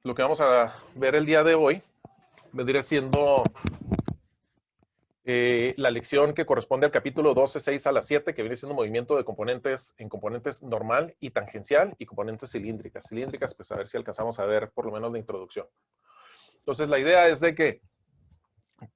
lo que vamos a ver el día de hoy vendría siendo la lección que corresponde al capítulo 12, 6 a la 7, que viene siendo movimiento de componentes en componentes normal y tangencial y componentes cilíndricas. Cilíndricas, pues a ver si alcanzamos a ver por lo menos la introducción. Entonces, la idea es de que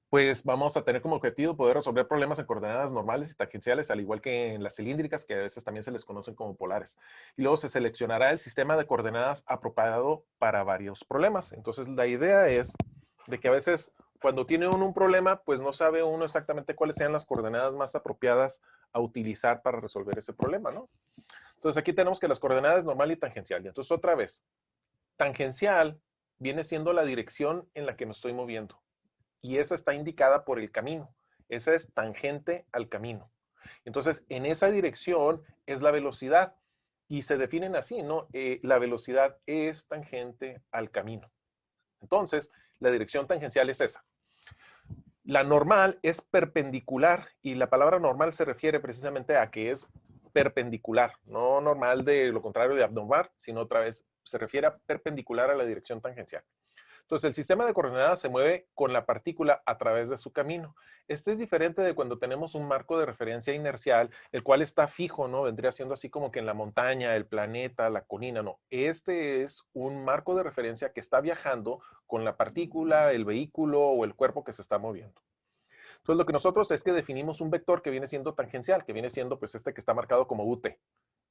pues vamos a tener como objetivo poder resolver problemas en coordenadas normales y tangenciales, al igual que en las cilíndricas, que a veces también se les conocen como polares. Y luego se seleccionará el sistema de coordenadas apropiado para varios problemas. Entonces, la idea es de que a veces cuando tiene uno un problema, pues no sabe uno exactamente cuáles sean las coordenadas más apropiadas a utilizar para resolver ese problema, ¿no? Entonces, aquí tenemos que las coordenadas normal y tangencial. Y entonces, otra vez, tangencial viene siendo la dirección en la que me estoy moviendo y esa está indicada por el camino. Esa es tangente al camino. Entonces, en esa dirección es la velocidad y se definen así, ¿no? La velocidad es tangente al camino. Entonces, la dirección tangencial es esa. La normal es perpendicular y la palabra normal se refiere precisamente a que es perpendicular, no normal de lo contrario de abnormal, sino otra vez se refiere a perpendicular a la dirección tangencial. Entonces, el sistema de coordenadas se mueve con la partícula a través de su camino. Este es diferente de cuando tenemos un marco de referencia inercial, el cual está fijo, ¿no? Vendría siendo así como que en la montaña, el planeta, la colina, no. Este es un marco de referencia que está viajando con la partícula, el vehículo o el cuerpo que se está moviendo. Entonces, lo que nosotros es que definimos un vector que viene siendo tangencial, que viene siendo pues este que está marcado como UT.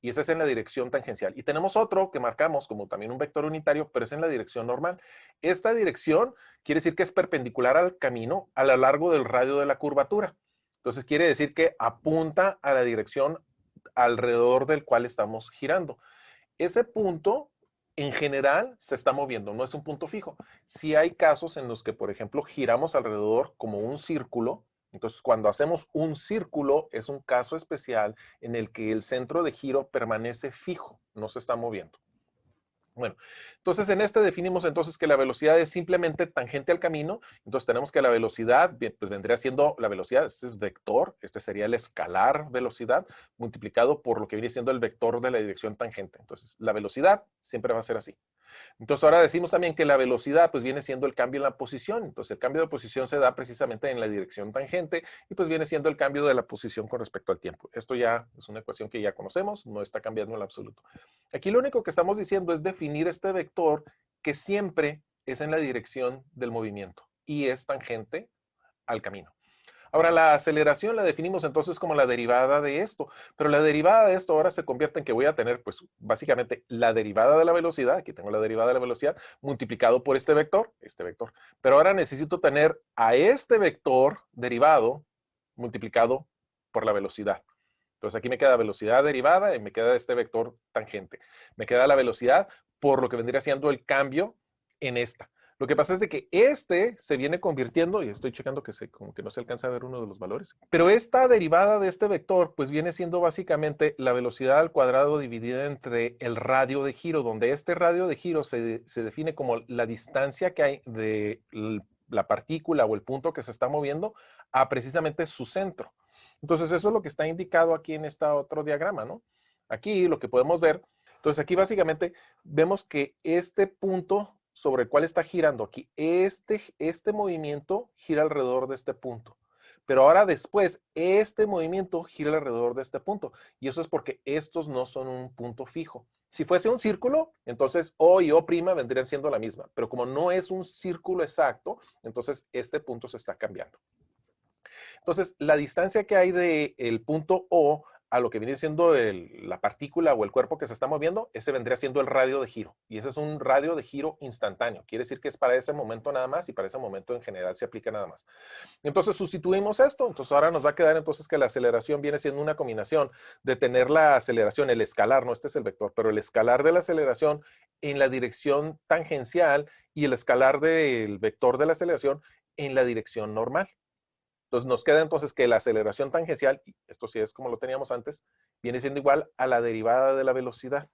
Y ese es en la dirección tangencial. Y tenemos otro que marcamos como también un vector unitario, pero es en la dirección normal. Esta dirección quiere decir que es perpendicular al camino a lo largo del radio de la curvatura. Entonces quiere decir que apunta a la dirección alrededor del cual estamos girando. Ese punto en general se está moviendo, no es un punto fijo. Si hay casos en los que, por ejemplo, giramos alrededor como un círculo, entonces cuando hacemos un círculo es un caso especial en el que el centro de giro permanece fijo, no se está moviendo. Bueno, entonces en este definimos entonces que la velocidad es simplemente tangente al camino, entonces tenemos que la velocidad, pues vendría siendo la velocidad, este es vector, este sería el escalar velocidad, multiplicado por lo que viene siendo el vector de la dirección tangente. Entonces, la velocidad siempre va a ser así. Entonces ahora decimos también que la velocidad pues viene siendo el cambio en la posición. Entonces el cambio de posición se da precisamente en la dirección tangente y pues viene siendo el cambio de la posición con respecto al tiempo. Esto ya es una ecuación que ya conocemos, no está cambiando en el absoluto. Aquí lo único que estamos diciendo es definir este vector que siempre es en la dirección del movimiento y es tangente al camino. Ahora, la aceleración la definimos entonces como la derivada de esto, pero la derivada de esto ahora se convierte en que voy a tener, pues, básicamente la derivada de la velocidad, aquí tengo la derivada de la velocidad, multiplicado por este vector, pero ahora necesito tener a este vector derivado multiplicado por la velocidad. Entonces aquí me queda velocidad derivada y me queda este vector tangente. Me queda la velocidad por lo que vendría siendo el cambio en esta. Lo que pasa es de que este se viene convirtiendo, y estoy checando que como que no se alcanza a ver uno de los valores, pero esta derivada de este vector pues viene siendo básicamente la velocidad al cuadrado dividida entre el radio de giro, donde este radio de giro se define como la distancia que hay de la partícula o el punto que se está moviendo a precisamente su centro. Entonces eso es lo que está indicado aquí en este otro diagrama, ¿no? Aquí lo que podemos ver, entonces aquí básicamente vemos que este punto sobre el cual está girando aquí, este movimiento gira alrededor de este punto. Pero ahora después, este movimiento gira alrededor de este punto. Y eso es porque estos no son un punto fijo. Si fuese un círculo, entonces O y O' vendrían siendo la misma. Pero como no es un círculo exacto, entonces este punto se está cambiando. Entonces, la distancia que hay del punto O a lo que viene siendo la partícula o el cuerpo que se está moviendo, ese vendría siendo el radio de giro. Y ese es un radio de giro instantáneo. Quiere decir que es para ese momento nada más y para ese momento en general se aplica nada más. Entonces sustituimos esto. Entonces ahora nos va a quedar entonces que la aceleración viene siendo una combinación de tener la aceleración, el escalar, no este es el vector, pero el escalar de la aceleración en la dirección tangencial y el escalar del vector de la aceleración en la dirección normal. Entonces nos queda entonces que la aceleración tangencial, y esto sí es como lo teníamos antes, viene siendo igual a la derivada de la velocidad.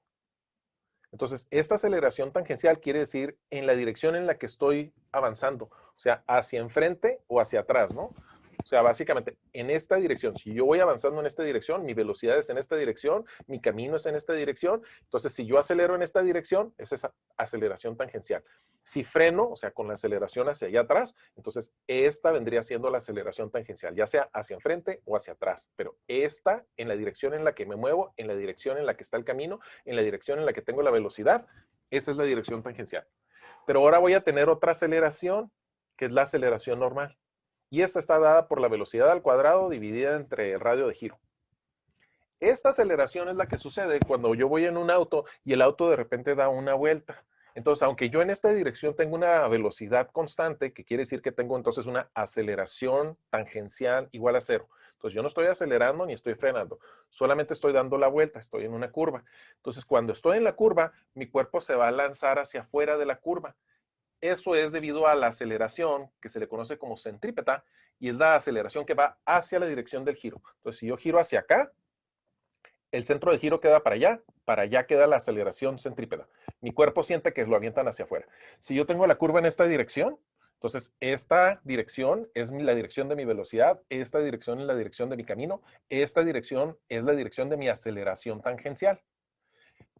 Entonces, esta aceleración tangencial quiere decir en la dirección en la que estoy avanzando, o sea, hacia enfrente o hacia atrás, ¿no? O sea, básicamente, en esta dirección, si yo voy avanzando en esta dirección, mi velocidad es en esta dirección, mi camino es en esta dirección. Entonces, si yo acelero en esta dirección, es esa aceleración tangencial. Si freno, o sea, con la aceleración hacia allá atrás, entonces esta vendría siendo la aceleración tangencial, ya sea hacia enfrente o hacia atrás. Pero esta, en la dirección en la que me muevo, en la dirección en la que está el camino, en la dirección en la que tengo la velocidad, esa es la dirección tangencial. Pero ahora voy a tener otra aceleración, que es la aceleración normal. Y esta está dada por la velocidad al cuadrado dividida entre el radio de giro. Esta aceleración es la que sucede cuando yo voy en un auto y el auto de repente da una vuelta. Entonces, aunque yo en esta dirección tengo una velocidad constante, que quiere decir que tengo entonces una aceleración tangencial igual a cero. Entonces, yo no estoy acelerando ni estoy frenando, solamente estoy dando la vuelta, estoy en una curva. Entonces, cuando estoy en la curva, mi cuerpo se va a lanzar hacia afuera de la curva. Eso es debido a la aceleración que se le conoce como centrípeta y es la aceleración que va hacia la dirección del giro. Entonces, si yo giro hacia acá, el centro de giro queda para allá queda la aceleración centrípeta. Mi cuerpo siente que lo avientan hacia afuera. Si yo tengo la curva en esta dirección, entonces esta dirección es la dirección de mi velocidad, esta dirección es la dirección de mi camino, esta dirección es la dirección de mi aceleración tangencial.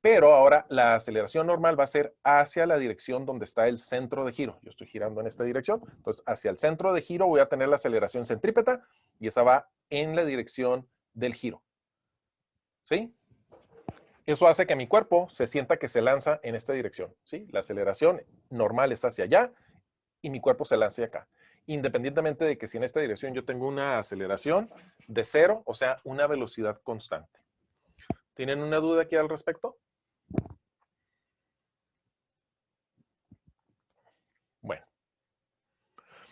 Pero ahora la aceleración normal va a ser hacia la dirección donde está el centro de giro. Yo estoy girando en esta dirección. Entonces, hacia el centro de giro voy a tener la aceleración centrípeta y esa va en la dirección del giro. ¿Sí? Eso hace que mi cuerpo se sienta que se lanza en esta dirección. ¿Sí? La aceleración normal es hacia allá y mi cuerpo se lanza acá. Independientemente de que si en esta dirección yo tengo una aceleración de cero, o sea, una velocidad constante. ¿Tienen una duda aquí al respecto? Bueno.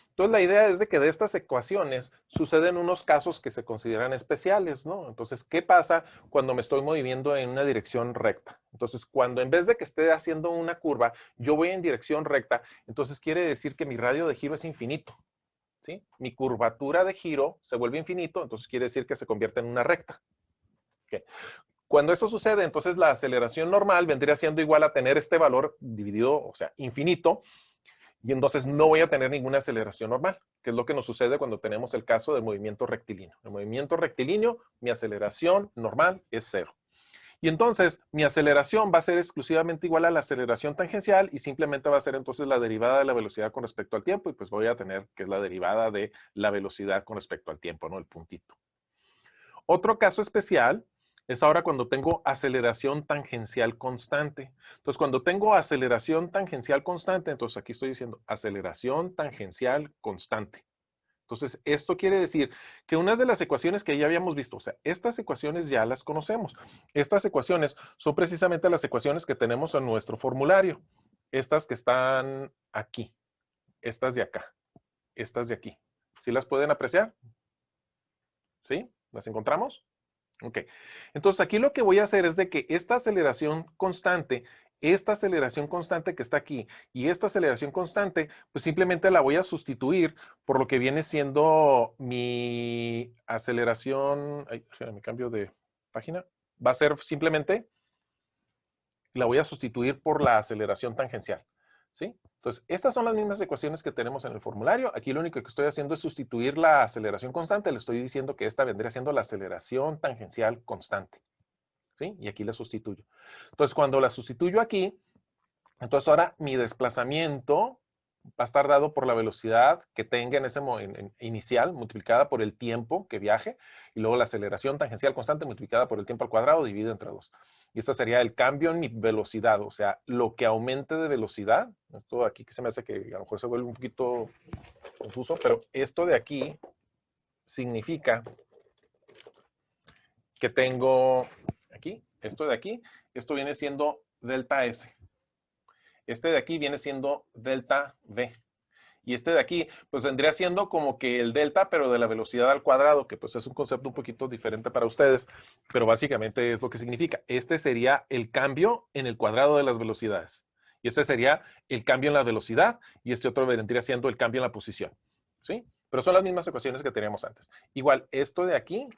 Entonces, la idea es de que de estas ecuaciones suceden unos casos que se consideran especiales, ¿no? Entonces, ¿qué pasa cuando me estoy moviendo en una dirección recta? Entonces, cuando en vez de que esté haciendo una curva, yo voy en dirección recta, entonces quiere decir que mi radio de giro es infinito, ¿sí? Mi curvatura de giro se vuelve infinito, entonces quiere decir que se convierte en una recta. ¿Okay? Cuando eso sucede, entonces la aceleración normal vendría siendo igual a tener este valor dividido, o sea, infinito, y entonces no voy a tener ninguna aceleración normal, que es lo que nos sucede cuando tenemos el caso del movimiento rectilíneo. El movimiento rectilíneo, mi aceleración normal es cero. Y entonces mi aceleración va a ser exclusivamente igual a la aceleración tangencial y simplemente va a ser entonces la derivada de la velocidad con respecto al tiempo y pues voy a tener que es la derivada de la velocidad con respecto al tiempo, ¿no? El puntito. Otro caso especial es ahora cuando tengo aceleración tangencial constante. Entonces, cuando tengo aceleración tangencial constante, entonces aquí estoy diciendo aceleración tangencial constante. Entonces, esto quiere decir que unas de las ecuaciones que ya habíamos visto, o sea, estas ecuaciones ya las conocemos. Estas ecuaciones son precisamente las ecuaciones que tenemos en nuestro formulario. Estas que están aquí, estas de acá, estas de aquí. ¿Sí las pueden apreciar? ¿Sí? ¿Las encontramos? Ok. Entonces aquí lo que voy a hacer es de que esta aceleración constante que está aquí y esta aceleración constante, pues simplemente la voy a sustituir por lo que viene siendo mi aceleración. Ay, me cambio de página. Va a ser simplemente, la voy a sustituir por la aceleración tangencial. ¿Sí? Entonces, estas son las mismas ecuaciones que tenemos en el formulario. Aquí lo único que estoy haciendo es sustituir la aceleración constante. Le estoy diciendo que esta vendría siendo la aceleración tangencial constante. ¿Sí? Y aquí la sustituyo. Entonces, cuando la sustituyo aquí, entonces ahora mi desplazamiento va a estar dado por la velocidad que tenga en ese inicial multiplicada por el tiempo que viaje y luego la aceleración tangencial constante multiplicada por el tiempo al cuadrado dividido entre 2. Y este sería el cambio en mi velocidad, o sea, lo que aumente de velocidad. Esto aquí que se me hace que a lo mejor se vuelve un poquito confuso, pero esto de aquí significa que tengo aquí, esto viene siendo delta S. Este de aquí viene siendo delta V. Y este de aquí, pues vendría siendo como que el delta, pero de la velocidad al cuadrado, que pues es un concepto un poquito diferente para ustedes, pero básicamente es lo que significa. Este sería el cambio en el cuadrado de las velocidades. Y este sería el cambio en la velocidad, y este otro vendría siendo el cambio en la posición. ¿Sí? Pero son las mismas ecuaciones que teníamos antes. Igual, esto de aquí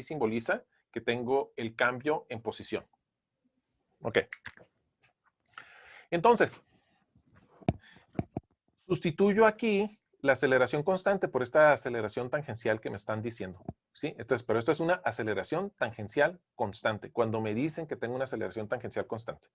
simboliza que tengo el cambio en posición. Ok. Entonces, sustituyo aquí la aceleración constante por esta aceleración tangencial que me están diciendo, ¿sí? Entonces, pero esto es una aceleración tangencial constante, cuando me dicen que tengo una aceleración tangencial constante.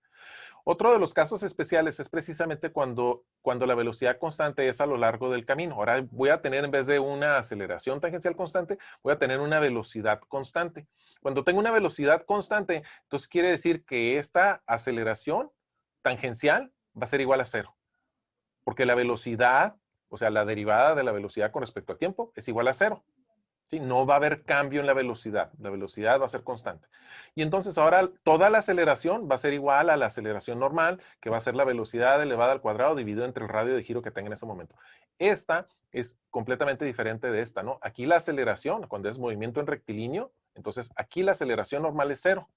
Otro de los casos especiales es precisamente cuando la velocidad constante es a lo largo del camino. Ahora voy a tener, en vez de una aceleración tangencial constante, voy a tener una velocidad constante. Cuando tengo una velocidad constante, entonces quiere decir que esta aceleración tangencial va a ser igual a cero, porque la velocidad, o sea, la derivada de la velocidad con respecto al tiempo es igual a cero. ¿Sí? No va a haber cambio en la velocidad va a ser constante. Y entonces ahora toda la aceleración va a ser igual a la aceleración normal, que va a ser la velocidad elevada al cuadrado dividido entre el radio de giro que tenga en ese momento. Esta es completamente diferente de esta, ¿no? Aquí la aceleración, cuando es movimiento en rectilíneo, entonces aquí la aceleración normal es cero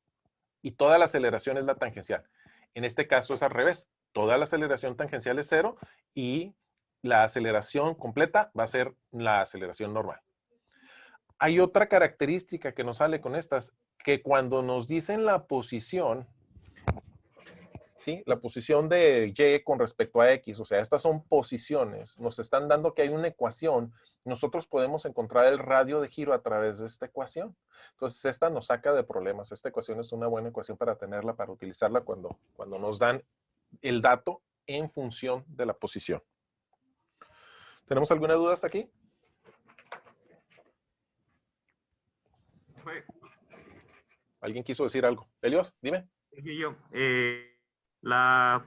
y toda la aceleración es la tangencial. En este caso es al revés. Toda la aceleración tangencial es cero y la aceleración completa va a ser la aceleración normal. Hay otra característica que nos sale con estas, que cuando nos dicen la posición, ¿sí? La posición de Y con respecto a X, o sea, estas son posiciones, nos están dando que hay una ecuación, nosotros podemos encontrar el radio de giro a través de esta ecuación. Entonces, esta nos saca de problemas. Esta ecuación es una buena ecuación para tenerla, para utilizarla cuando nos dan el dato en función de la posición. ¿Tenemos alguna duda hasta aquí? ¿Alguien quiso decir algo? Elios, dime. Yo, la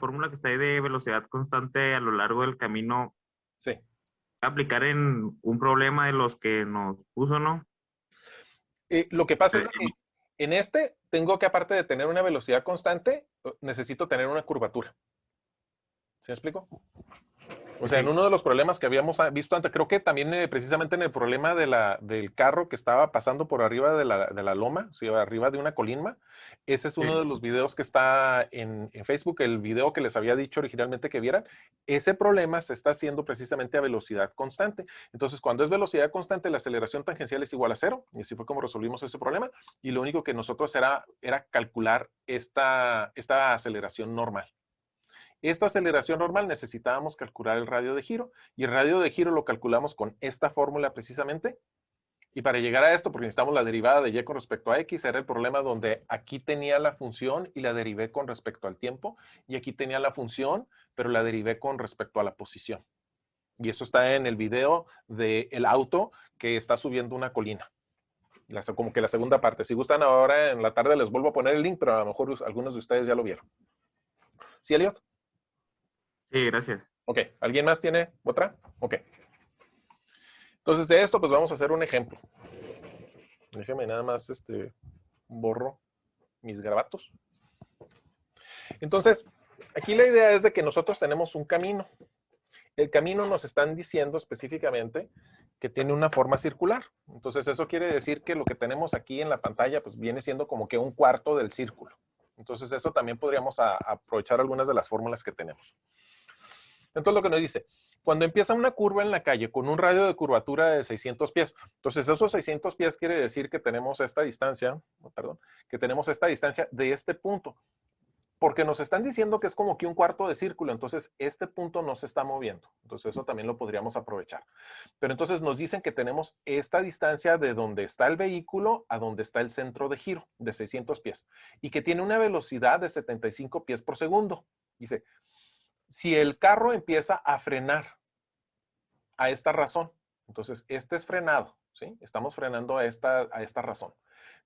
fórmula que está ahí de velocidad constante a lo largo del camino, Sí. aplicar en un problema de los que nos puso, ¿no? Lo que pasa es que en este tengo que, aparte de tener una velocidad constante, necesito tener una curvatura. ¿Sí me explico? O sea, en uno de los problemas que habíamos visto antes, creo que también precisamente en el problema del carro que estaba pasando por arriba de la loma, o sea, arriba de una colina, ese es uno de los videos que está en Facebook, el video que les había dicho originalmente que vieran. Ese problema se está haciendo precisamente a velocidad constante. Entonces, cuando es velocidad constante, la aceleración tangencial es igual a cero, y así fue como resolvimos ese problema, y lo único que nosotros era calcular esta aceleración normal. Esta aceleración normal necesitábamos calcular el radio de giro y el radio de giro lo calculamos con esta fórmula precisamente. Y para llegar a esto, porque necesitamos la derivada de y con respecto a x, era el problema donde aquí tenía la función y la derivé con respecto al tiempo y aquí tenía la función, pero la derivé con respecto a la posición. Y eso está en el video del auto que está subiendo una colina. Como que la segunda parte. Si gustan, ahora en la tarde les vuelvo a poner el link, pero a lo mejor algunos de ustedes ya lo vieron. ¿Sí, Elliot? Sí, gracias. Ok, ¿alguien más tiene otra? Ok. Entonces de esto pues vamos a hacer un ejemplo. Déjeme nada más borro mis garabatos. Entonces, aquí la idea es de que nosotros tenemos un camino. El camino nos están diciendo específicamente que tiene una forma circular. Entonces eso quiere decir que lo que tenemos aquí en la pantalla pues viene siendo como que un cuarto del círculo. Entonces eso también podríamos aprovechar algunas de las fórmulas que tenemos. Entonces lo que nos dice, cuando empieza una curva en la calle con un radio de curvatura de 600 pies, entonces esos 600 pies quiere decir que tenemos esta distancia, de este punto, porque nos están diciendo que es como que un cuarto de círculo, entonces este punto no se está moviendo, entonces eso también lo podríamos aprovechar. Pero entonces nos dicen que tenemos esta distancia de donde está el vehículo a donde está el centro de giro, de 600 pies, y que tiene una velocidad de 75 pies por segundo. Dice, si el carro empieza a frenar a esta razón, entonces este es frenado, ¿sí? Estamos frenando a esta razón.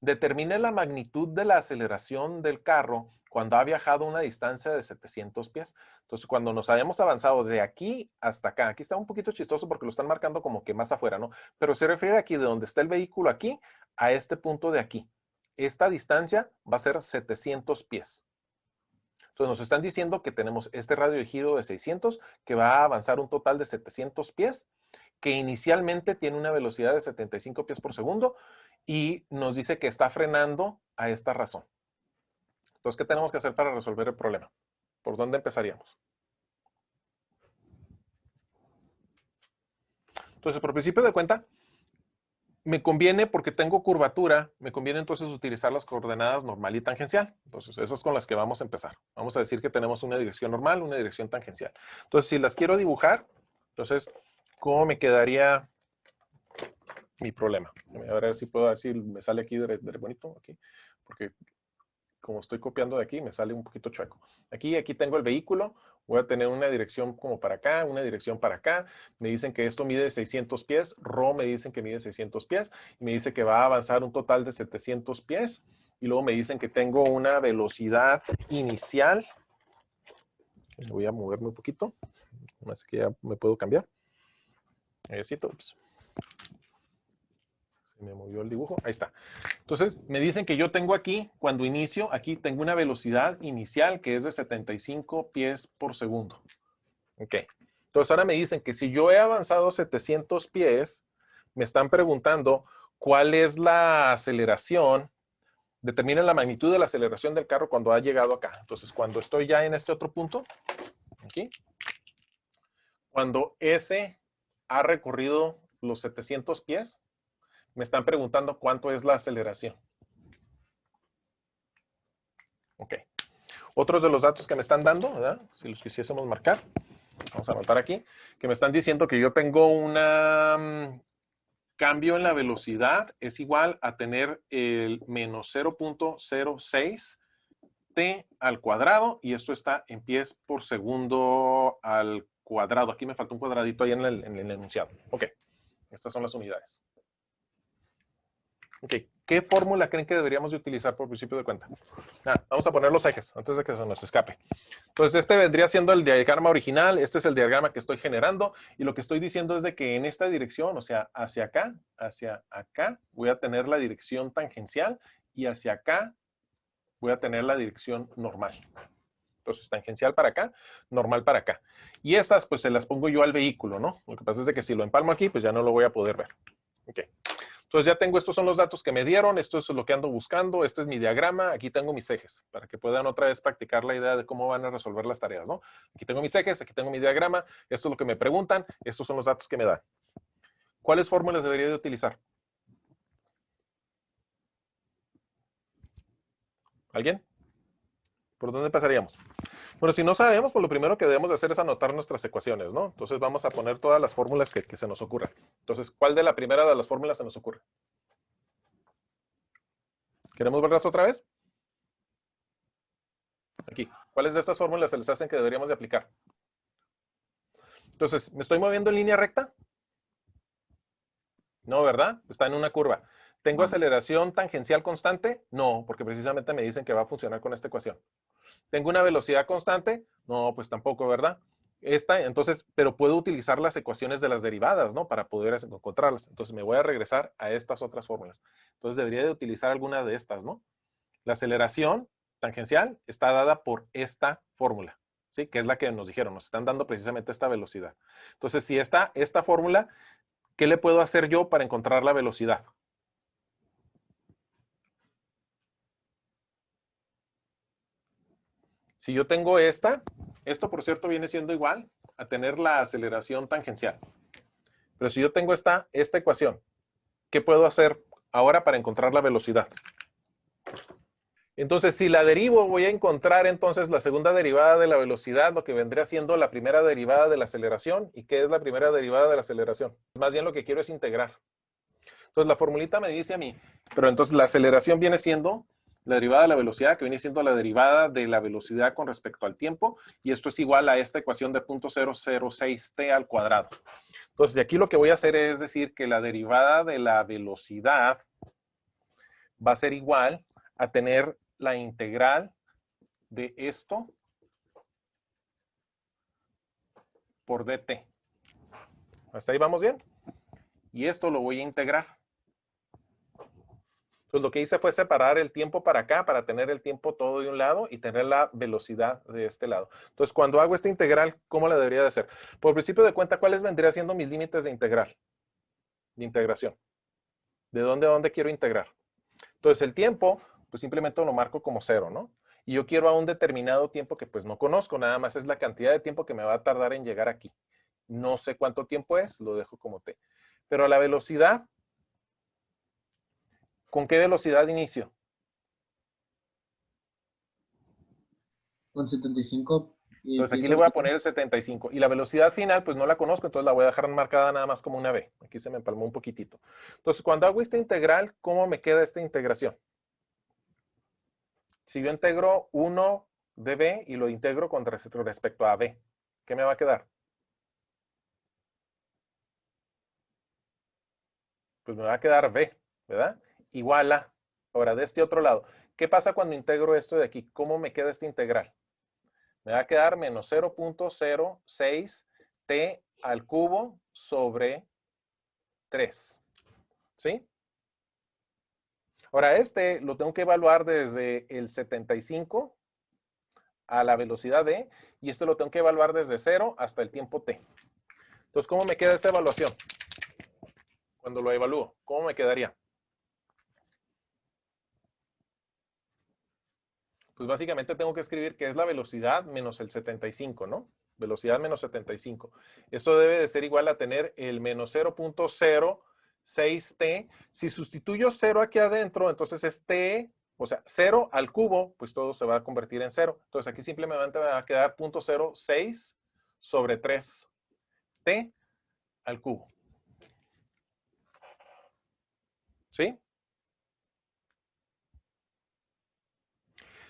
Determine la magnitud de la aceleración del carro cuando ha viajado una distancia de 700 pies. Entonces, cuando nos hayamos avanzado de aquí hasta acá, aquí está un poquito chistoso porque lo están marcando como que más afuera, ¿no? Pero se refiere aquí de donde está el vehículo aquí a este punto de aquí. Esta distancia va a ser 700 pies. Entonces nos están diciendo que tenemos este radio de giro de 600 que va a avanzar un total de 700 pies, que inicialmente tiene una velocidad de 75 pies por segundo y nos dice que está frenando a esta razón. Entonces, ¿qué tenemos que hacer para resolver el problema? ¿Por dónde empezaríamos? Entonces, por principio de cuenta, me conviene, porque tengo curvatura, me conviene entonces utilizar las coordenadas normal y tangencial. Entonces, esas con las que vamos a empezar. Vamos a decir que tenemos una dirección normal, una dirección tangencial. Entonces, si las quiero dibujar, Entonces, ¿cómo me quedaría mi problema? A ver si puedo ver si me sale aquí de bonito, aquí, porque como estoy copiando de aquí, me sale un poquito chueco. Aquí tengo el vehículo, voy a tener una dirección como para acá, una dirección para acá. Me dicen que esto mide 600 pies, RO me dicen que mide 600 pies, y me dice que va a avanzar un total de 700 pies, y luego me dicen que tengo una velocidad inicial. Voy a moverme un poquito, más que ya me puedo cambiar. Necesito, ups. Se me movió el dibujo, ahí está. Entonces, me dicen que yo tengo aquí, cuando inicio, aquí tengo una velocidad inicial que es de 75 pies por segundo. Ok. Entonces, ahora me dicen que si yo he avanzado 700 pies, me están preguntando cuál es la aceleración, determinen la magnitud de la aceleración del carro cuando ha llegado acá. Entonces, cuando estoy ya en este otro punto, aquí, cuando S ha recorrido los 700 pies, me están preguntando cuánto es la aceleración. Ok. Otros de los datos que me están dando, ¿verdad? Si los quisiésemos marcar, vamos a anotar aquí, que me están diciendo que yo tengo un cambio en la velocidad es igual a tener el menos 0.06 t al cuadrado, y esto está en pies por segundo al cuadrado. Aquí me falta un cuadradito ahí en el enunciado. Ok, estas son las unidades. Ok, ¿qué fórmula creen que deberíamos de utilizar por principio de cuenta? Vamos a poner los ejes antes de que se nos escape. Entonces, este vendría siendo el diagrama original, este es el diagrama que estoy generando, y lo que estoy diciendo es de que en esta dirección, o sea, hacia acá, voy a tener la dirección tangencial, y hacia acá voy a tener la dirección normal. Entonces, tangencial para acá, normal para acá. Y estas, pues, se las pongo yo al vehículo, ¿no? Lo que pasa es de que si lo empalmo aquí, pues ya no lo voy a poder ver. Ok. Entonces ya tengo, estos son los datos que me dieron, esto es lo que ando buscando, este es mi diagrama, aquí tengo mis ejes, para que puedan otra vez practicar la idea de cómo van a resolver las tareas, ¿no? Aquí tengo mis ejes, aquí tengo mi diagrama, esto es lo que me preguntan, estos son los datos que me dan. ¿Cuáles fórmulas debería de utilizar? ¿Alguien? ¿Por dónde empezaríamos? Bueno, si no sabemos, pues lo primero que debemos de hacer es anotar nuestras ecuaciones, ¿no? Entonces vamos a poner todas las fórmulas que se nos ocurran. Entonces, ¿cuál de la primera de las fórmulas se nos ocurre? ¿Queremos verlas otra vez? Aquí. ¿Cuáles de estas fórmulas se les hacen que deberíamos de aplicar? Entonces, ¿me estoy moviendo en línea recta? No, ¿verdad? Está en una curva. ¿Tengo aceleración tangencial constante? No, porque precisamente me dicen que va a funcionar con esta ecuación. ¿Tengo una velocidad constante? No, pues tampoco, ¿verdad? Entonces, pero puedo utilizar las ecuaciones de las derivadas, ¿no? Para poder encontrarlas. Entonces, me voy a regresar a estas otras fórmulas. Entonces, debería de utilizar alguna de estas, ¿no? La aceleración tangencial está dada por esta fórmula, ¿sí? Que es la que nos dijeron, nos están dando precisamente esta velocidad. Entonces, si está esta fórmula, ¿qué le puedo hacer yo para encontrar la velocidad? Si yo tengo esto por cierto viene siendo igual a tener la aceleración tangencial. Pero si yo tengo esta ecuación, ¿qué puedo hacer ahora para encontrar la velocidad? Entonces, si la derivo, voy a encontrar entonces la segunda derivada de la velocidad, lo que vendría siendo la primera derivada de la aceleración. ¿Y qué es la primera derivada de la aceleración? Más bien lo que quiero es integrar. Entonces, la formulita me dice a mí, pero entonces la aceleración viene siendo la derivada de la velocidad, que viene siendo la derivada de la velocidad con respecto al tiempo, y esto es igual a esta ecuación de 0.006t al cuadrado. Entonces, de aquí lo que voy a hacer es decir que la derivada de la velocidad va a ser igual a tener la integral de esto por dt. ¿Hasta ahí vamos bien? Y esto lo voy a integrar. Entonces lo que hice fue separar el tiempo para acá, para tener el tiempo todo de un lado y tener la velocidad de este lado. Entonces cuando hago esta integral, ¿cómo la debería de hacer? Por principio de cuenta, ¿cuáles vendrían siendo mis límites de integral? De integración. ¿De dónde a dónde quiero integrar? Entonces el tiempo, pues simplemente lo marco como 0, ¿no? Y yo quiero a un determinado tiempo que pues no conozco, nada más es la cantidad de tiempo que me va a tardar en llegar aquí. No sé cuánto tiempo es, lo dejo como t. Pero la velocidad, ¿con qué velocidad inicio? Con 75 Entonces aquí le voy a poner el 75. Y la velocidad final, pues no la conozco, entonces la voy a dejar marcada nada más como una B. Aquí se me empalmó un poquitito. Entonces, cuando hago esta integral, ¿cómo me queda esta integración? Si yo integro 1 de B y lo integro con respecto a B, ¿qué me va a quedar? Pues me va a quedar B, ¿verdad? Igual a. Ahora, de este otro lado, ¿qué pasa cuando integro esto de aquí? ¿Cómo me queda esta integral? Me va a quedar menos 0.06 t al cubo sobre 3. ¿Sí? Ahora, este lo tengo que evaluar desde el 75 a la velocidad d, y este lo tengo que evaluar desde 0 hasta el tiempo t. Entonces, ¿cómo me queda esta evaluación? Cuando lo evalúo, ¿cómo me quedaría? Pues básicamente tengo que escribir que es la velocidad menos el 75, ¿no? Velocidad menos 75. Esto debe de ser igual a tener el menos 0.06t. Si sustituyo 0 aquí adentro, entonces es t, o sea, 0 al cubo, pues todo se va a convertir en 0. Entonces aquí simplemente me va a quedar 0.06 sobre 3t al cubo. ¿Sí?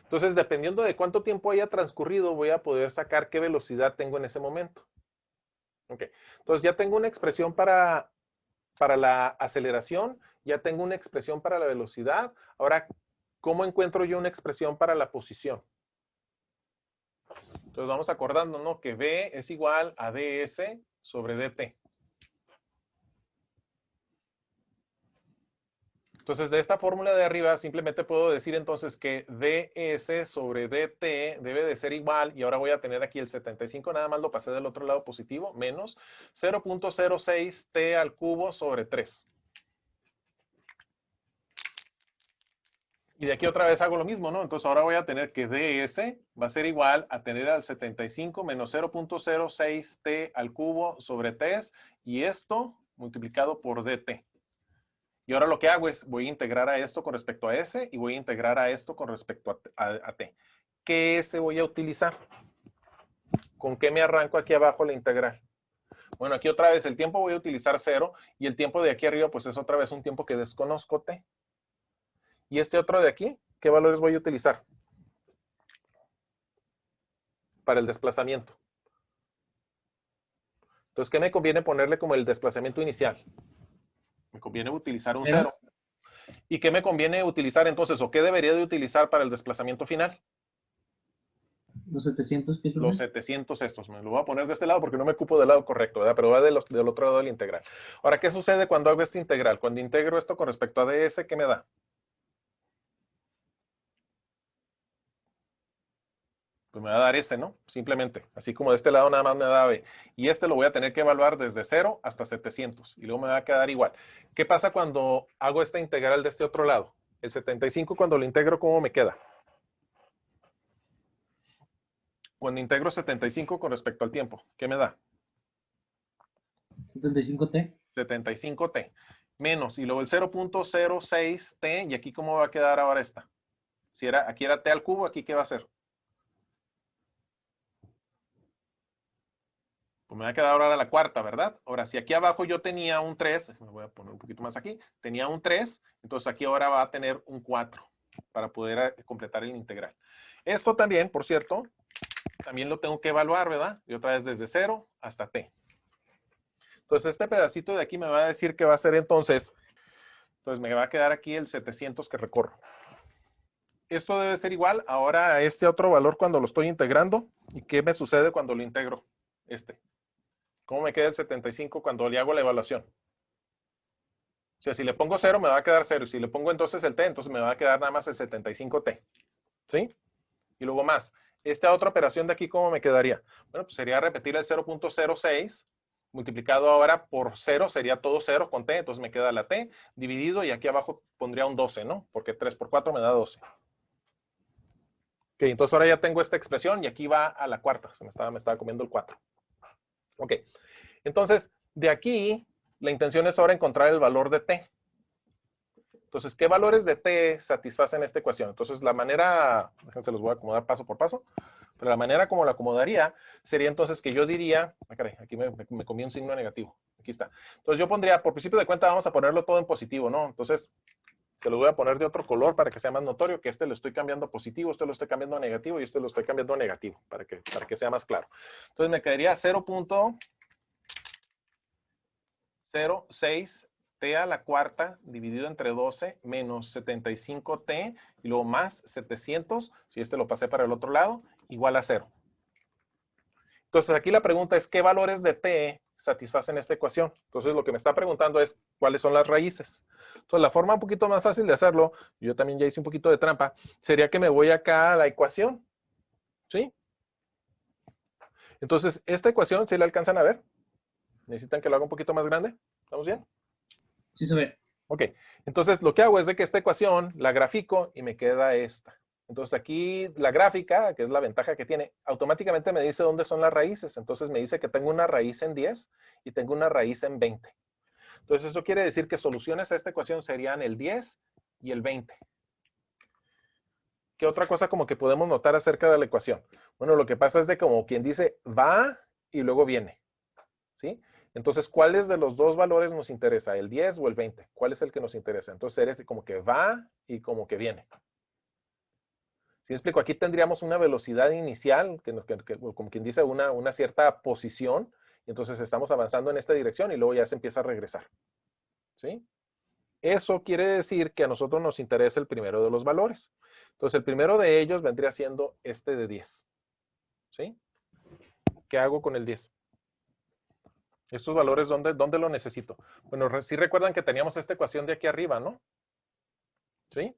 Entonces, dependiendo de cuánto tiempo haya transcurrido, voy a poder sacar qué velocidad tengo en ese momento. Ok. Entonces, ya tengo una expresión para la aceleración, ya tengo una expresión para la velocidad. Ahora, ¿cómo encuentro yo una expresión para la posición? Entonces, vamos acordando, ¿no? Que V es igual a ds sobre dt. Entonces, de esta fórmula de arriba, simplemente puedo decir entonces que ds sobre dt debe de ser igual, y ahora voy a tener aquí el 75, nada más lo pasé del otro lado positivo, menos 0.06t al cubo sobre 3. Y de aquí otra vez hago lo mismo, ¿no? Entonces ahora voy a tener que ds va a ser igual a tener al 75 menos 0.06t al cubo sobre 3, y esto multiplicado por dt. Y ahora lo que hago es, voy a integrar a esto con respecto a S y voy a integrar a esto con respecto a T. ¿Qué S voy a utilizar? ¿Con qué me arranco aquí abajo la integral? Bueno, aquí otra vez el tiempo voy a utilizar 0 y el tiempo de aquí arriba pues es otra vez un tiempo que desconozco T. Y este otro de aquí, ¿qué valores voy a utilizar? Para el desplazamiento. Entonces, ¿qué me conviene ponerle como el desplazamiento inicial? Me conviene utilizar un 0. ¿Y qué me conviene utilizar entonces? ¿O qué debería de utilizar para el desplazamiento final? Los 700 pies. Los 700 estos. Me lo voy a poner de este lado porque no me ocupo del lado correcto, ¿verdad? Pero va del otro lado de la integral. Ahora, ¿qué sucede cuando hago esta integral? Cuando integro esto con respecto a ds, ¿qué me da? Pues me va a dar S, ¿no? Simplemente. Así como de este lado nada más me da B. Y este lo voy a tener que evaluar desde 0 hasta 700. Y luego me va a quedar igual. ¿Qué pasa cuando hago esta integral de este otro lado? El 75 cuando lo integro, ¿cómo me queda? Cuando integro 75 con respecto al tiempo, ¿qué me da? 75t. 75t. Menos. Y luego el 0.06t. ¿Y aquí cómo va a quedar ahora esta? Si aquí era t al cubo, ¿aquí qué va a ser? Pues me va a quedar ahora la cuarta, ¿verdad? Ahora, si aquí abajo yo tenía un 3, me voy a poner un poquito más aquí, tenía un 3, entonces aquí ahora va a tener un 4 para poder completar el integral. Esto también, por cierto, también lo tengo que evaluar, ¿verdad? Y otra vez desde 0 hasta t. Entonces, este pedacito de aquí me va a decir que va a ser entonces me va a quedar aquí el 700 que recorro. Esto debe ser igual ahora a este otro valor cuando lo estoy integrando. ¿Y qué me sucede cuando lo integro? ¿Cómo me queda el 75 cuando le hago la evaluación? O sea, si le pongo 0, me va a quedar 0. Y si le pongo entonces el t, entonces me va a quedar nada más el 75t. ¿Sí? Y luego más. Esta otra operación de aquí, ¿cómo me quedaría? Bueno, pues sería repetir el 0.06 multiplicado ahora por 0, sería todo 0 con t, entonces me queda la t dividido y aquí abajo pondría un 12, ¿no? Porque 3 por 4 me da 12. Ok, entonces ahora ya tengo esta expresión y aquí va a la cuarta. Me estaba comiendo el 4. Ok, entonces de aquí la intención es ahora encontrar el valor de t. Entonces, ¿qué valores de t satisfacen esta ecuación? Entonces, la manera, déjense los voy a acomodar paso por paso. Pero la manera como lo acomodaría sería entonces que yo diría, caray, aquí me comí un signo negativo. Aquí está. Entonces yo pondría, por principio de cuenta, vamos a ponerlo todo en positivo, ¿no? Entonces, se lo voy a poner de otro color para que sea más notorio, que este lo estoy cambiando a positivo, este lo estoy cambiando a negativo y este lo estoy cambiando a negativo, para que sea más claro. Entonces me quedaría 0.06t a la cuarta dividido entre 12 menos 75t y luego más 700, si este lo pasé para el otro lado, igual a 0. Entonces aquí la pregunta es, ¿qué valores de t satisfacen esta ecuación? Entonces lo que me está preguntando es, ¿cuáles son las raíces? Entonces la forma un poquito más fácil de hacerlo, yo también ya hice un poquito de trampa, sería que me voy acá a la ecuación, ¿sí? Entonces esta ecuación, ¿sí la alcanzan a ver? ¿Necesitan que lo haga un poquito más grande? ¿Estamos bien? Sí se ve. Ok, entonces lo que hago es de que esta ecuación la grafico y me queda esta. Entonces aquí la gráfica, que es la ventaja que tiene, automáticamente me dice dónde son las raíces. Entonces me dice que tengo una raíz en 10 y tengo una raíz en 20. Entonces eso quiere decir que soluciones a esta ecuación serían el 10 y el 20. ¿Qué otra cosa como que podemos notar acerca de la ecuación? Bueno, lo que pasa es de como quien dice va y luego viene, ¿sí? Entonces, ¿cuáles de los dos valores nos interesa? ¿El 10 o el 20? ¿Cuál es el que nos interesa? Entonces, eres como que va y como que viene. ¿Sí me explico? Aquí tendríamos una velocidad inicial, como quien dice, una cierta posición, y entonces estamos avanzando en esta dirección y luego ya se empieza a regresar. ¿Sí? Eso quiere decir que a nosotros nos interesa el primero de los valores. Entonces, el primero de ellos vendría siendo este de 10. ¿Sí? ¿Qué hago con el 10? Estos valores, ¿dónde lo necesito? Bueno, sí recuerdan que teníamos esta ecuación de aquí arriba, ¿no? ¿Sí?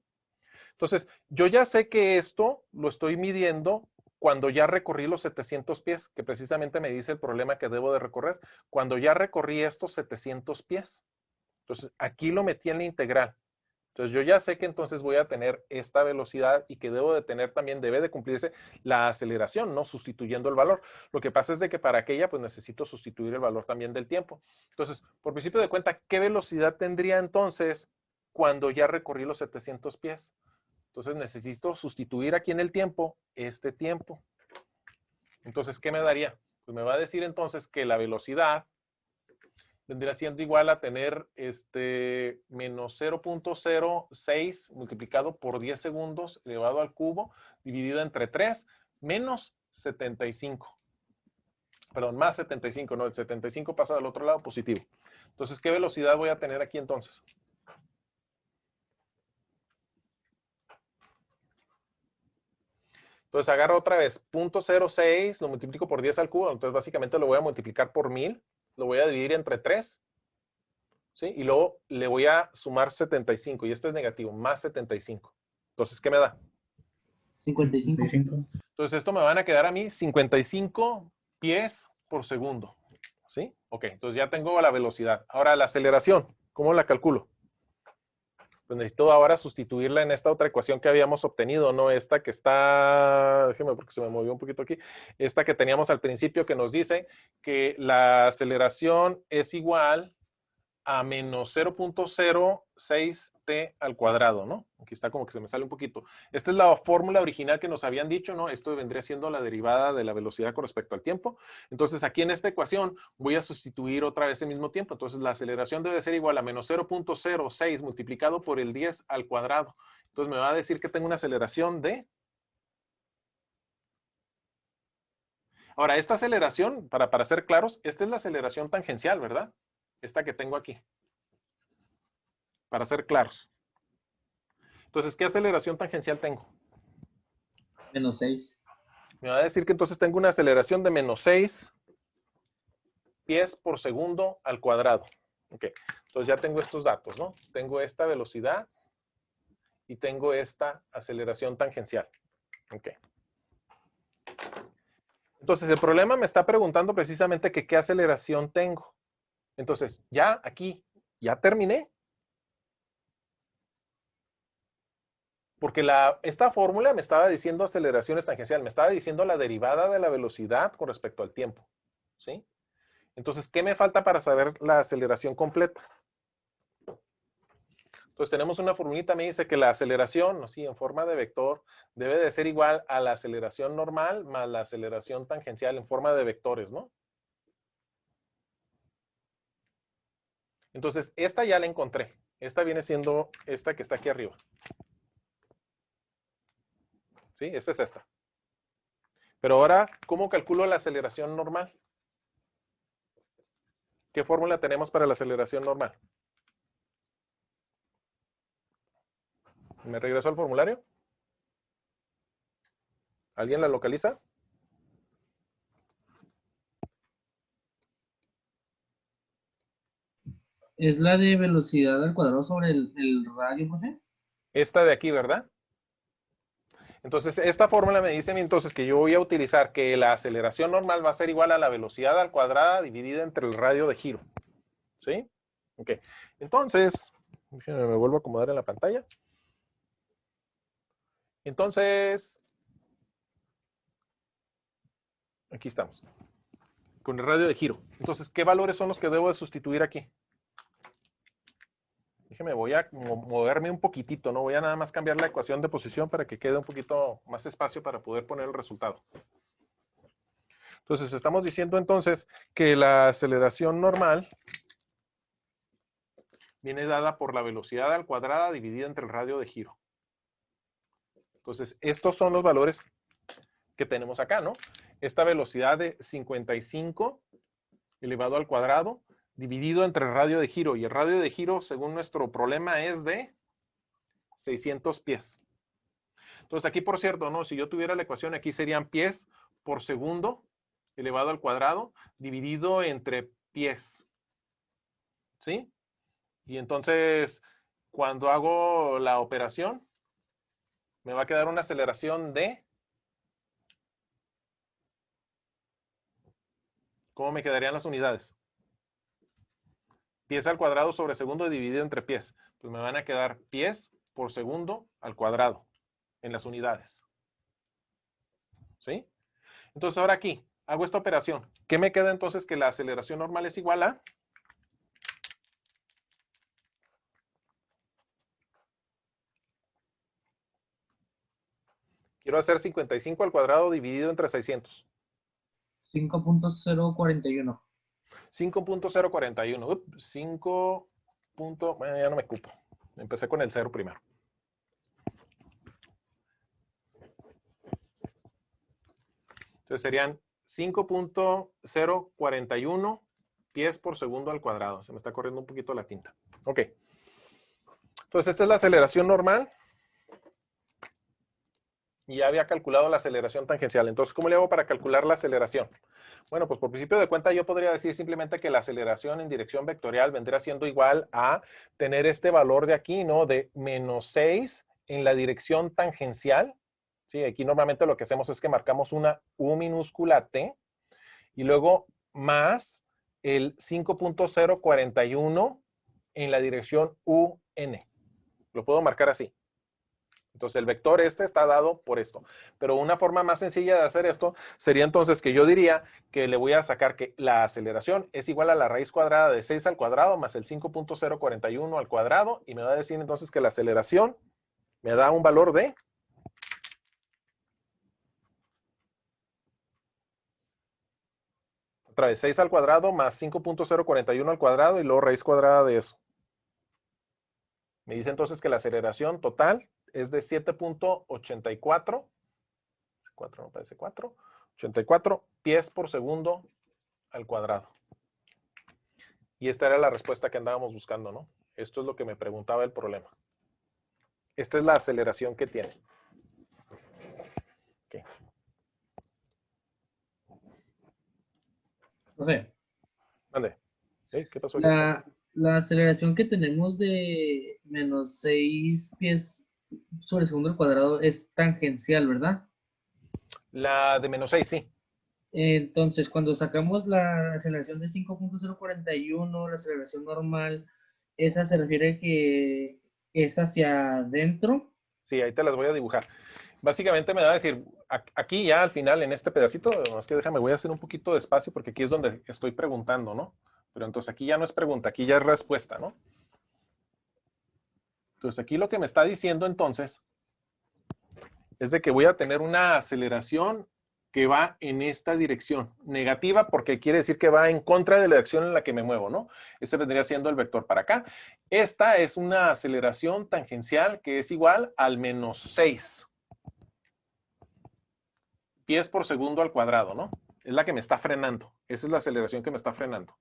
Entonces, yo ya sé que esto lo estoy midiendo cuando ya recorrí los 700 pies, que precisamente me dice el problema que debo de recorrer. Cuando ya recorrí estos 700 pies. Entonces, aquí lo metí en la integral. Entonces, yo ya sé que entonces voy a tener esta velocidad y que debo de tener también, debe de cumplirse la aceleración, ¿no? Sustituyendo el valor. Lo que pasa es de que para aquella, pues necesito sustituir el valor también del tiempo. Entonces, por principio de cuenta, ¿qué velocidad tendría entonces cuando ya recorrí los 700 pies? Entonces, necesito sustituir aquí en el tiempo este tiempo. Entonces, ¿qué me daría? Pues me va a decir entonces que la velocidad vendría siendo igual a tener menos 0.06 multiplicado por 10 segundos elevado al cubo dividido entre 3 menos 75. Perdón, más 75, no, el 75 pasa del otro lado positivo. Entonces, ¿qué velocidad voy a tener aquí entonces? Entonces agarro otra vez 0.06, lo multiplico por 10 al cubo, entonces básicamente lo voy a multiplicar por 1000, lo voy a dividir entre 3, ¿sí? Y luego le voy a sumar 75, y este es negativo, más 75. Entonces, ¿qué me da? 55. Entonces, esto me van a quedar a mí 55 pies por segundo, ¿sí? Ok, entonces ya tengo la velocidad. Ahora, la aceleración, ¿cómo la calculo? Pues necesito ahora sustituirla en esta otra ecuación que habíamos obtenido, ¿no? Esta que está, déjeme porque se me movió un poquito aquí, esta que teníamos al principio que nos dice que la aceleración es igual a menos 0.06t al cuadrado, ¿no? Aquí está como que se me sale un poquito. Esta es la fórmula original que nos habían dicho, ¿no? Esto vendría siendo la derivada de la velocidad con respecto al tiempo. Entonces, aquí en esta ecuación voy a sustituir otra vez el mismo tiempo. Entonces, la aceleración debe ser igual a menos 0.06 multiplicado por el 10 al cuadrado. Entonces, me va a decir que tengo una aceleración de... Ahora, esta aceleración, para ser claros, esta es la aceleración tangencial, ¿verdad? Esta que tengo aquí. Para ser claros. Entonces, ¿qué aceleración tangencial tengo? Menos 6. Me va a decir que entonces tengo una aceleración de menos 6 pies por segundo al cuadrado. Ok, entonces ya tengo estos datos, ¿no? Tengo esta velocidad y tengo esta aceleración tangencial. Ok. Entonces, el problema me está preguntando precisamente que qué aceleración tengo. Entonces, ya aquí, ya terminé. Porque esta fórmula me estaba diciendo aceleraciones tangencial, me estaba diciendo la derivada de la velocidad con respecto al tiempo. ¿Sí? Entonces, ¿qué me falta para saber la aceleración completa? Entonces, Entonces tenemos una formulita, me dice que la aceleración, sí, en forma de vector, debe de ser igual a la aceleración normal más la aceleración tangencial en forma de vectores, ¿no? Entonces, esta ya la encontré. Esta viene siendo esta que está aquí arriba. ¿Sí? Esa es esta. Pero ahora, ¿cómo calculo la aceleración normal? ¿Qué fórmula tenemos para la aceleración normal? ¿Me regreso al formulario? ¿Alguien la localiza? ¿Es la de velocidad al cuadrado sobre el radio, profe? Esta de aquí, ¿verdad? Entonces, esta fórmula me dice entonces que yo voy a utilizar que la aceleración normal va a ser igual a la velocidad al cuadrado dividida entre el radio de giro. ¿Sí? Ok. Entonces, déjenme, me vuelvo a acomodar en la pantalla. Entonces, aquí estamos. Con el radio de giro. Entonces, ¿qué valores son los que debo de sustituir aquí? Déjeme, voy a moverme un poquitito, ¿no? Voy a nada más cambiar la ecuación de posición para que quede un poquito más espacio para poder poner el resultado. Entonces, estamos diciendo entonces que la aceleración normal viene dada por la velocidad al cuadrado dividida entre el radio de giro. Entonces, estos son los valores que tenemos acá, ¿no? Esta velocidad de 55 elevado al cuadrado dividido entre el radio de giro. Y el radio de giro, según nuestro problema, es de 600 pies. Entonces, aquí, por cierto, ¿no? Si yo tuviera la ecuación, aquí serían pies por segundo elevado al cuadrado dividido entre pies. ¿Sí? Y entonces, cuando hago la operación, me va a quedar una aceleración de... ¿Cómo me quedarían las unidades? Pies al cuadrado sobre segundo dividido entre pies. Pues me van a quedar pies por segundo al cuadrado en las unidades. ¿Sí? Entonces ahora aquí, hago esta operación. ¿Qué me queda entonces? Que la aceleración normal es igual a... Quiero hacer 55 al cuadrado dividido entre 600. 5.041. 5.041. 5. Bueno, ya no me cupo. Empecé con el 0 primero. Entonces serían 5.041 pies por segundo al cuadrado. Se me está corriendo un poquito la tinta. Ok. Entonces esta es la aceleración normal. Y ya había calculado la aceleración tangencial. Entonces, ¿cómo le hago para calcular la aceleración? Bueno, pues por principio de cuenta yo podría decir simplemente que la aceleración en dirección vectorial vendría siendo igual a tener este valor de aquí, ¿no? De menos 6 en la dirección tangencial. Sí, aquí normalmente lo que hacemos es que marcamos una U minúscula T y luego más el 5.041 en la dirección UN. Lo puedo marcar así. Entonces el vector este está dado por esto. Pero una forma más sencilla de hacer esto sería entonces que yo diría que le voy a sacar que la aceleración es igual a la raíz cuadrada de 6 al cuadrado más el 5.041 al cuadrado y me va a decir entonces que la aceleración me da un valor de... Otra vez 6 al cuadrado más 5.041 al cuadrado y luego raíz cuadrada de eso. Me dice entonces que la aceleración total es de 7.84, 4 no parece 4, 84 pies por segundo al cuadrado. Y esta era la respuesta que andábamos buscando, ¿no? Esto es lo que me preguntaba el problema. Esta es la aceleración que tiene. Okay. Profe, Mande. ¿Qué pasó aquí? la aceleración que tenemos de menos 6 pies sobre segundo al cuadrado es tangencial, ¿verdad? La de menos 6, sí. Entonces, cuando sacamos la aceleración de 5.041, la aceleración normal, esa se refiere que es hacia adentro. Sí, ahí te las voy a dibujar. Básicamente me va a decir, aquí ya al final en este pedacito, más que déjame, voy a hacer un poquito de espacio porque aquí es donde estoy preguntando, ¿no? Pero entonces aquí ya no es pregunta, aquí ya es respuesta, ¿no? Entonces, aquí lo que me está diciendo entonces es de que voy a tener una aceleración que va en esta dirección. Negativa porque quiere decir que va en contra de la dirección en la que me muevo, ¿no? Este vendría siendo el vector para acá. Esta es una aceleración tangencial que es igual al menos 6 pies por segundo al cuadrado, ¿no? Es la que me está frenando. Esa es la aceleración que me está frenando.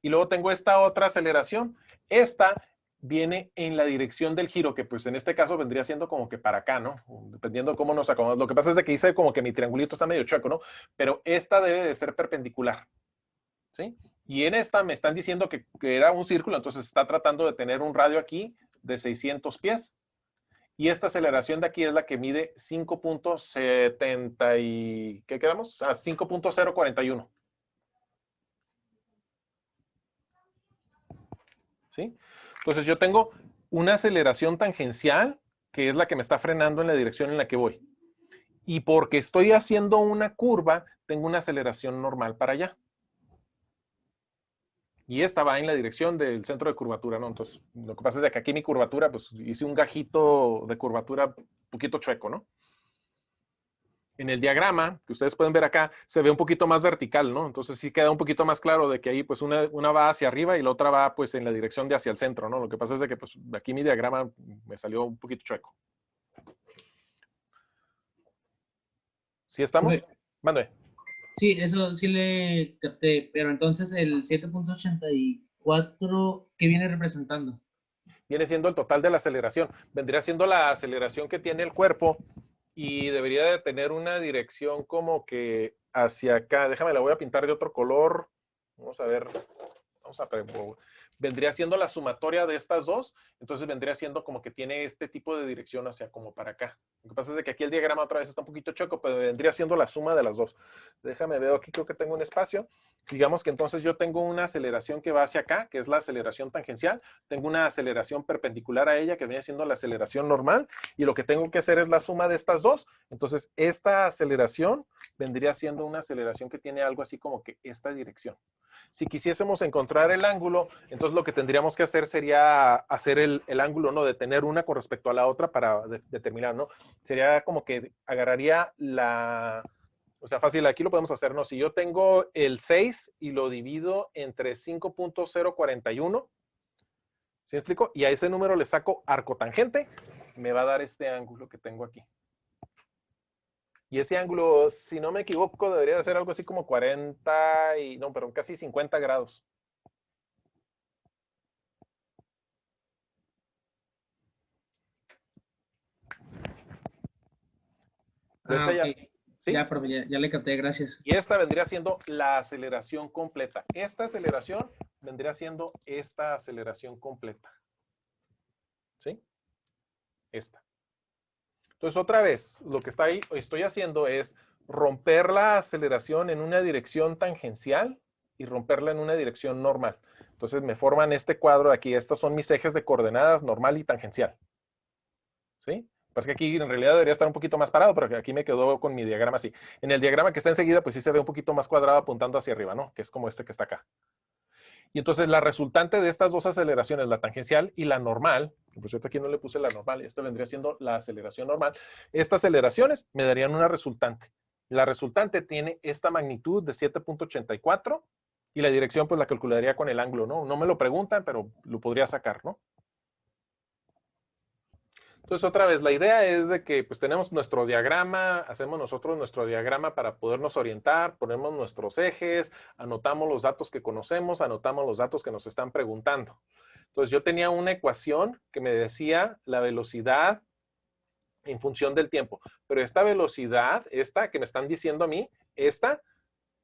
Y luego tengo esta otra aceleración. Esta viene en la dirección del giro, que pues en este caso vendría siendo como que para acá, ¿no? Dependiendo de cómo nos acomodamos. Lo que pasa es de que hice como que mi triangulito está medio chueco, ¿no? Pero esta debe de ser perpendicular, ¿sí? Y en esta me están diciendo que era un círculo, entonces está tratando de tener un radio aquí de 600 pies. Y esta aceleración de aquí es la que mide 5.70 y... ¿qué quedamos? 5.041. ¿Sí? Entonces yo tengo una aceleración tangencial, que es la que me está frenando en la dirección en la que voy. Y porque estoy haciendo una curva, tengo una aceleración normal para allá. Y esta va en la dirección del centro de curvatura, ¿no? Entonces, lo que pasa es que aquí mi curvatura, pues hice un gajito de curvatura un poquito chueco, ¿no? En el diagrama, que ustedes pueden ver acá, se ve un poquito más vertical, ¿no? Entonces sí queda un poquito más claro de que ahí pues una va hacia arriba y la otra va pues en la dirección de hacia el centro, ¿no? Lo que pasa es de que pues aquí mi diagrama me salió un poquito chueco. ¿Sí estamos? Mande. Sí, eso sí le capté, pero entonces el 7.84, ¿qué viene representando? Viene siendo el total de la aceleración. Vendría siendo la aceleración que tiene el cuerpo y debería de tener una dirección como que hacia acá. Déjame, la voy a pintar de otro color. Vamos a ver. Vamos a vendría siendo la sumatoria de estas dos, entonces vendría siendo como que tiene este tipo de dirección hacia como para acá. Lo que pasa es que aquí el diagrama otra vez está un poquito choco, pero vendría siendo la suma de las dos. Déjame ver, aquí creo que tengo un espacio. Digamos que entonces yo tengo una aceleración que va hacia acá, que es la aceleración tangencial. Tengo una aceleración perpendicular a ella, que viene siendo la aceleración normal. Y lo que tengo que hacer es la suma de estas dos. Entonces, esta aceleración vendría siendo una aceleración que tiene algo así como que esta dirección. Si quisiésemos encontrar el ángulo, entonces lo que tendríamos que hacer sería hacer el ángulo, ¿no? De tener una con respecto a la otra para determinar, ¿no? Sería como que agarraría la... O sea, fácil, aquí lo podemos hacer, ¿no? Si yo tengo el 6 y lo divido entre 5.041, ¿sí me explico? Y a ese número le saco arcotangente, me va a dar este ángulo que tengo aquí. Y ese ángulo, si no me equivoco, debería de ser algo así como 40 y... No, pero casi 50 grados. Ah, ok. ¿Sí? Ya, profe, ya le capté, gracias. Y esta vendría siendo la aceleración completa. Esta aceleración vendría siendo esta aceleración completa. ¿Sí? Esta. Entonces, otra vez, lo que estoy haciendo es romper la aceleración en una dirección tangencial y romperla en una dirección normal. Entonces, me forman este cuadro de aquí. Estos son mis ejes de coordenadas normal y tangencial. ¿Sí? Pues que aquí en realidad debería estar un poquito más parado, pero aquí me quedó con mi diagrama así. En el diagrama que está enseguida, pues sí se ve un poquito más cuadrado apuntando hacia arriba, ¿no? Que es como este que está acá. Y entonces la resultante de estas dos aceleraciones, la tangencial y la normal, que por cierto aquí no le puse la normal, esto vendría siendo la aceleración normal, estas aceleraciones me darían una resultante. La resultante tiene esta magnitud de 7.84 y la dirección pues la calcularía con el ángulo, ¿no? No me lo preguntan, pero lo podría sacar, ¿no? Entonces, otra vez, la idea es de que pues tenemos nuestro diagrama, hacemos nosotros nuestro diagrama para podernos orientar, ponemos nuestros ejes, anotamos los datos que conocemos, anotamos los datos que nos están preguntando. Entonces, yo tenía una ecuación que me decía la velocidad en función del tiempo, pero esta velocidad, esta que me están diciendo a mí, esta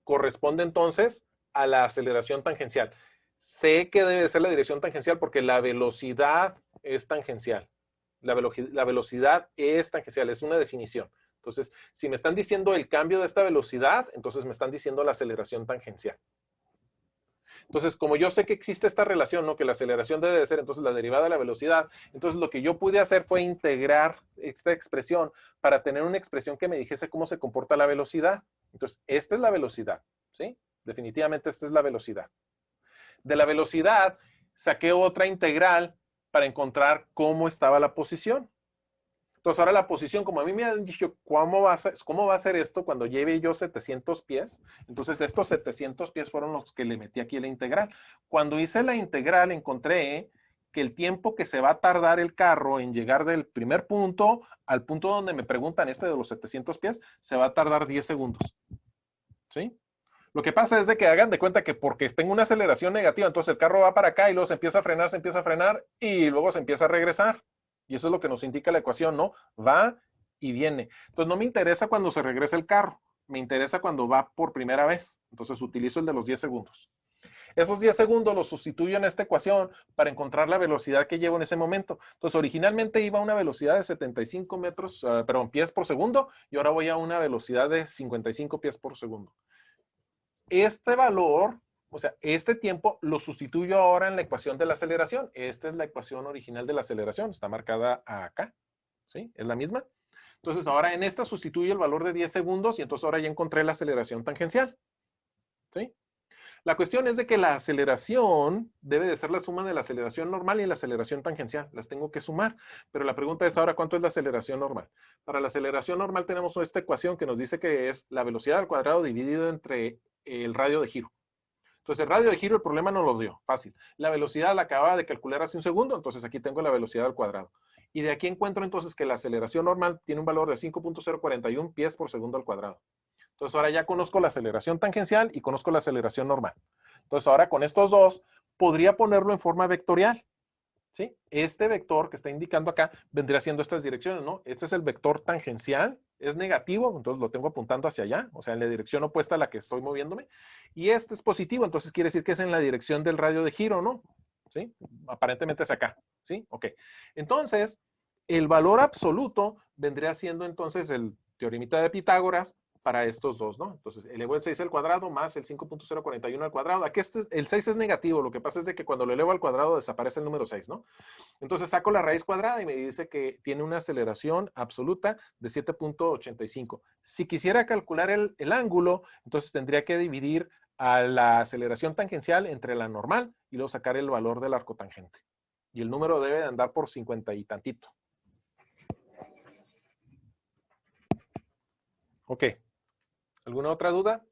corresponde entonces a la aceleración tangencial. Sé que debe ser la dirección tangencial porque la velocidad es tangencial. La velocidad es tangencial, es una definición. Entonces, si me están diciendo el cambio de esta velocidad, entonces me están diciendo la aceleración tangencial. Entonces, como yo sé que existe esta relación, ¿no? Que la aceleración debe de ser entonces la derivada de la velocidad, entonces lo que yo pude hacer fue integrar esta expresión para tener una expresión que me dijese cómo se comporta la velocidad. Entonces, esta es la velocidad, ¿sí? Definitivamente esta es la velocidad. De la velocidad saqué otra integral para encontrar cómo estaba la posición. Entonces ahora la posición, como a mí me han dicho cómo va a ser esto cuando lleve yo 700 pies, entonces estos 700 pies fueron los que le metí aquí la integral. Cuando hice la integral encontré que el tiempo que se va a tardar el carro en llegar del primer punto al punto donde me preguntan de los 700 pies, se va a tardar 10 segundos. ¿Sí? Lo que pasa es de que hagan de cuenta que porque tengo una aceleración negativa, entonces el carro va para acá y luego se empieza a frenar y luego se empieza a regresar. Y eso es lo que nos indica la ecuación, ¿no? Va y viene. Entonces no me interesa cuando se regresa el carro, me interesa cuando va por primera vez. Entonces utilizo el de los 10 segundos. Esos 10 segundos los sustituyo en esta ecuación para encontrar la velocidad que llevo en ese momento. Entonces originalmente iba a una velocidad de 75 pies por segundo y ahora voy a una velocidad de 55 pies por segundo. Este valor, o sea, este tiempo lo sustituyo ahora en la ecuación de la aceleración. Esta es la ecuación original de la aceleración, está marcada acá, ¿sí? Es la misma. Entonces ahora en esta sustituyo el valor de 10 segundos y entonces ahora ya encontré la aceleración tangencial, ¿sí? La cuestión es de que la aceleración debe de ser la suma de la aceleración normal y la aceleración tangencial. Las tengo que sumar. Pero la pregunta es ahora, ¿cuánto es la aceleración normal? Para la aceleración normal tenemos esta ecuación que nos dice que es la velocidad al cuadrado dividido entre el radio de giro. Entonces, el radio de giro, el problema no lo dio. Fácil. La velocidad la acababa de calcular hace un segundo, entonces aquí tengo la velocidad al cuadrado. Y de aquí encuentro entonces que la aceleración normal tiene un valor de 5.041 pies por segundo al cuadrado. Entonces ahora ya conozco la aceleración tangencial y conozco la aceleración normal. Entonces ahora con estos dos podría ponerlo en forma vectorial. ¿Sí? Este vector que está indicando acá vendría siendo estas direcciones, ¿no? Este es el vector tangencial, es negativo, entonces lo tengo apuntando hacia allá, o sea, en la dirección opuesta a la que estoy moviéndome. Y este es positivo, entonces quiere decir que es en la dirección del radio de giro, ¿no? ¿Sí? Aparentemente es acá, ¿sí? Ok. Entonces, el valor absoluto vendría siendo entonces el teoremita de Pitágoras para estos dos, ¿no? Entonces, elevo el 6 al cuadrado más el 5.041 al cuadrado. Aquí el 6 es negativo, lo que pasa es de que cuando lo elevo al cuadrado desaparece el número 6, ¿no? Entonces saco la raíz cuadrada y me dice que tiene una aceleración absoluta de 7.85. Si quisiera calcular el ángulo, entonces tendría que dividir a la aceleración tangencial entre la normal y luego sacar el valor del arco tangente. Y el número debe de andar por 50 y tantito. Ok. ¿Alguna otra duda?